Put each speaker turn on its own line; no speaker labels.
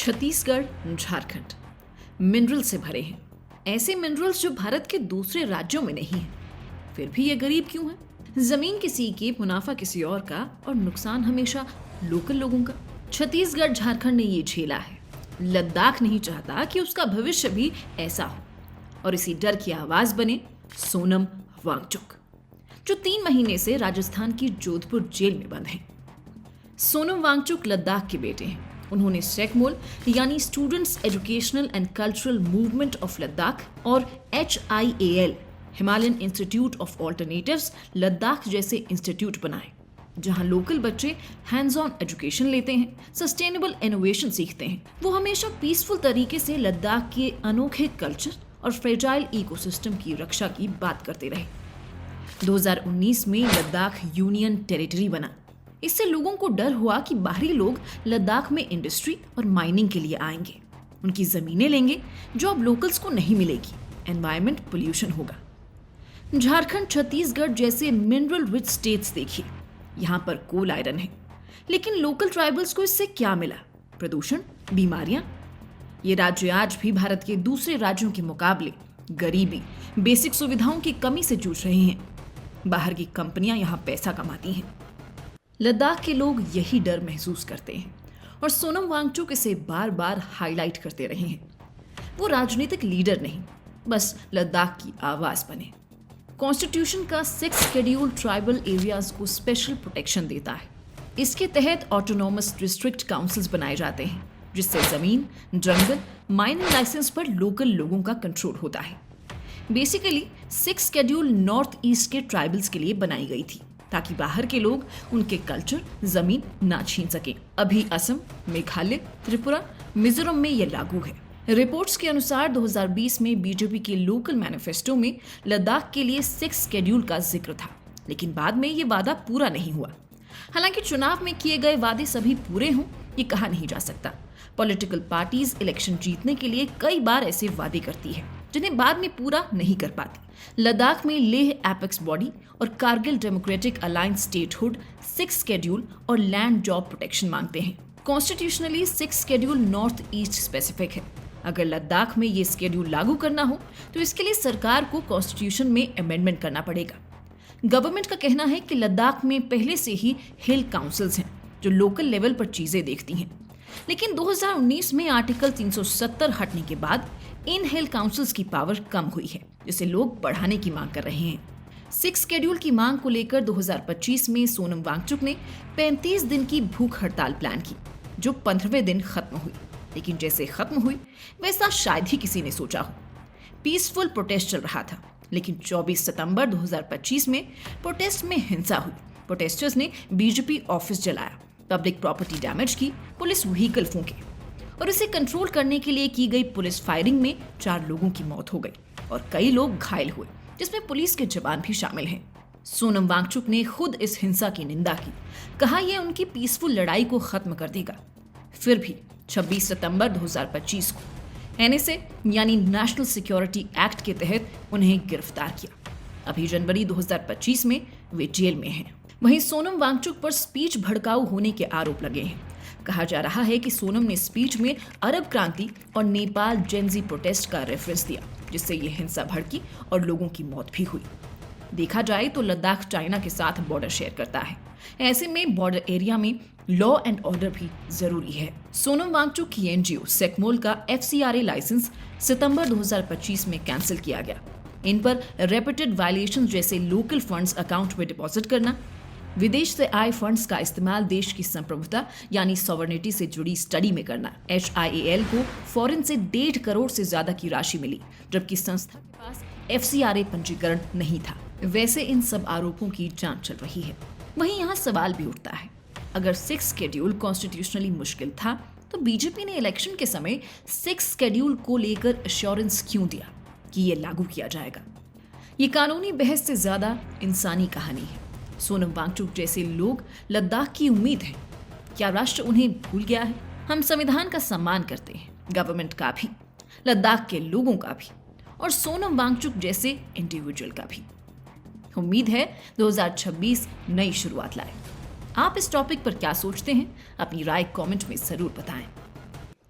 Chhattisgarh, Jharkhand mineral से भरे हैं। ऐसे मिनरल्स जो भारत के दूसरे राज्यों में नहीं हैं। फिर भी ये गरीब क्यों है? जमीन किसी की, मुनाफा किसी और का और नुकसान हमेशा लोकल लोगों का। छत्तीसगढ़, झारखंड ने ये झेला है। लद्दाख नहीं चाहता कि उसका भविष्य भी ऐसा हो और इसी डर की आवाज बने सोनम वांगचुक, जो 3 महीने से राजस्थान की जोधपुर जेल में बंद हैं। सोनम वांगचुक लद्दाख के बेटे हैं। उन्होंने सेकमोल यानी students educational and cultural movement of Ladakh और HIAL Himalayan institute of alternatives Ladakh जैसे इंस्टीट्यूट बनाए, जहां लोकल बच्चे हैंड्स ऑन एजुकेशन लेते हैं, सस्टेनेबल इनोवेशन सीखते हैं। वो हमेशा पीसफुल तरीके से लद्दाख के अनोखे कल्चर और फ्रेजाइल इकोसिस्टम की रक्षा की बात करते रहे। 2019 में लद्दाख यूनियन टेरिटरी बना। इससे लोगों को डर हुआ कि बाहरी लोग लद्दाख में इंडस्ट्री और माइनिंग के लिए आएंगे, उनकी जमीनें लेंगे जो अब लोकल्स को नहीं मिलेगी, एनवायरमेंट पोल्यूशन होगा। झारखंड, छत्तीसगढ़ जैसे मिनरल रिच स्टेट्स देखिए, यहाँ पर कोल आयरन है, लेकिन लोकल ट्राइबल्स को इससे क्या मिला? प्रदूषण, बीमारियां। ये राज्य आज भी भारत के दूसरे राज्यों के मुकाबले गरीबी, बेसिक सुविधाओं की कमी से जूझ रहे हैं। बाहर की कंपनियां यहाँ पैसा कमाती हैं। लद्दाख के लोग यही डर महसूस करते हैं और सोनम वांगचुक इसे बार बार हाईलाइट करते रहे हैं। वो राजनीतिक लीडर नहीं, बस लद्दाख की आवाज बने। कॉन्स्टिट्यूशन का 6 शेड्यूल ट्राइबल एरियाज को स्पेशल प्रोटेक्शन देता है। इसके तहत ऑटोनॉमस डिस्ट्रिक्ट काउंसिल्स बनाए जाते हैं, जिससे जमीन, जंगल, माइनिंग लाइसेंस पर लोकल लोगों का कंट्रोल होता है। बेसिकली 6 शेड्यूल नॉर्थ ईस्ट के ट्राइबल्स के लिए बनाई गई थी, ताकि बाहर के लोग उनके कल्चर, जमीन ना छीन सकें। अभी असम, मेघालय, त्रिपुरा, मिजोरम में यह लागू है। रिपोर्ट्स के अनुसार 2020 में बीजेपी के लोकल मैनिफेस्टो में लद्दाख के लिए 6 शेड्यूल का जिक्र था, लेकिन बाद में ये वादा पूरा नहीं हुआ। हालांकि चुनाव में किए गए वादे सभी पूरे हों, ये कहा नहीं जा सकता। पॉलिटिकल पार्टीज इलेक्शन जीतने के लिए कई बार ऐसे वादे करती है, जिन्हें बाद में पूरा नहीं कर पाती। लद्दाख में लेह एपेक्स बॉडी और Kargil democratic alliance statehood 6 schedule और लैंड जॉब प्रोटेक्शन मांगते हैं। Constitutionally 6 schedule north east specific है। अगर लद्दाख में ये शेड्यूल लागू करना हो तो इसके लिए सरकार को कॉन्स्टिट्यूशन में अमेंडमेंट करना पड़ेगा। गवर्नमेंट का कहना है कि लद्दाख में पहले से ही हिल काउंसिल्स हैं, जो लोकल लेवल पर चीजें देखती हैं। लेकिन 2019 में आर्टिकल 370 हटने के बाद इन हिल काउंसिल्स की पावर कम हुई है, जिसे लोग बढ़ाने की मांग कर रहे हैं। 6 शेड्यूल की मांग को लेकर 2025 में सोनम वांगचुक ने 35 दिन की भूख हड़ताल प्लान की, जो 15वें दिन खत्म हुई। लेकिन जैसे खत्म हुई वैसा शायद ही किसी ने सोचा हो। पीसफुल प्रोटेस्ट चल रहा था, लेकिन 24 सितंबर 2025 में प्रोटेस्ट में हिंसा हुई। प्रोटेस्टर्स ने बीजेपी ऑफिस जलाया, पब्लिक प्रॉपर्टी डैमेज की, पुलिस व्हीकल फूंके और इसे कंट्रोल करने के लिए की गई पुलिस फायरिंग में 4 लोगों की मौत हो गई और कई लोग घायल हुए, जिसमें पुलिस के जवान भी शामिल हैं। सोनम वांगचुक ने खुद इस हिंसा की निंदा की, कहा यह उनकी पीसफुल लड़ाई को खत्म कर देगा। फिर भी 26 सितंबर 2025 को NSA यानी नेशनल सिक्योरिटी एक्ट के तहत उन्हें गिरफ्तार किया। अभी जनवरी 2025 में वे जेल में हैं। वहीं सोनम वांगचुक पर स्पीच भड़काऊ होने के आरोप लगे हैं। कहा जा रहा है कि सोनम ने स्पीच में अरब क्रांति और नेपाल जेनजी प्रोटेस्ट का रेफरेंस दिया, जिससे ये हिंसा भड़की और लोगों की मौत भी हुई। देखा जाए तो लद्दाख चाइना के साथ बॉर्डर शेयर करता है। ऐसे में बॉर्डर एरिया में लॉ एंड ऑर्डर भी जरूरी है। सोनम वांगचुक की NGO सेकमोल का FCRA लाइसेंस सितंबर 2025 में कैंसिल किया गया। इन पर रेपिटेड वायलेशन जैसे लोकल फंड्स अकाउंट में डिपॉजिट करना, विदेश से आए फंड्स का इस्तेमाल देश की संप्रभुता यानी सॉवरेनिटी से जुड़ी स्टडी में करना। HIAL को फॉरेन से 1.5 करोड़ से ज्यादा की राशि मिली, जबकि संस्था के पास FCRA पंजीकरण नहीं था। वैसे इन सब आरोपों की जांच चल रही है। वहीं यहाँ सवाल भी उठता है, अगर 6 शेड्यूल कॉन्स्टिट्यूशनली मुश्किल था तो बीजेपी ने इलेक्शन के समय 6 शेड्यूल को लेकर एश्योरेंस क्यों दिया कि ये लागू किया जाएगा? ये कानूनी बहस से ज्यादा इंसानी कहानी है। सोनम वांगचुक जैसे लोग लद्दाख की उम्मीद है। क्या राष्ट्र उन्हें भूल गया है? हम संविधान का सम्मान करते हैं, गवर्नमेंट का भी, लद्दाख के लोगों का भी और सोनम वांगचुक जैसे इंडिविजुअल का भी। उम्मीद है 2026 नई शुरुआत लाए। आप इस टॉपिक पर क्या सोचते हैं? अपनी राय कमेंट में जरूर बताएं।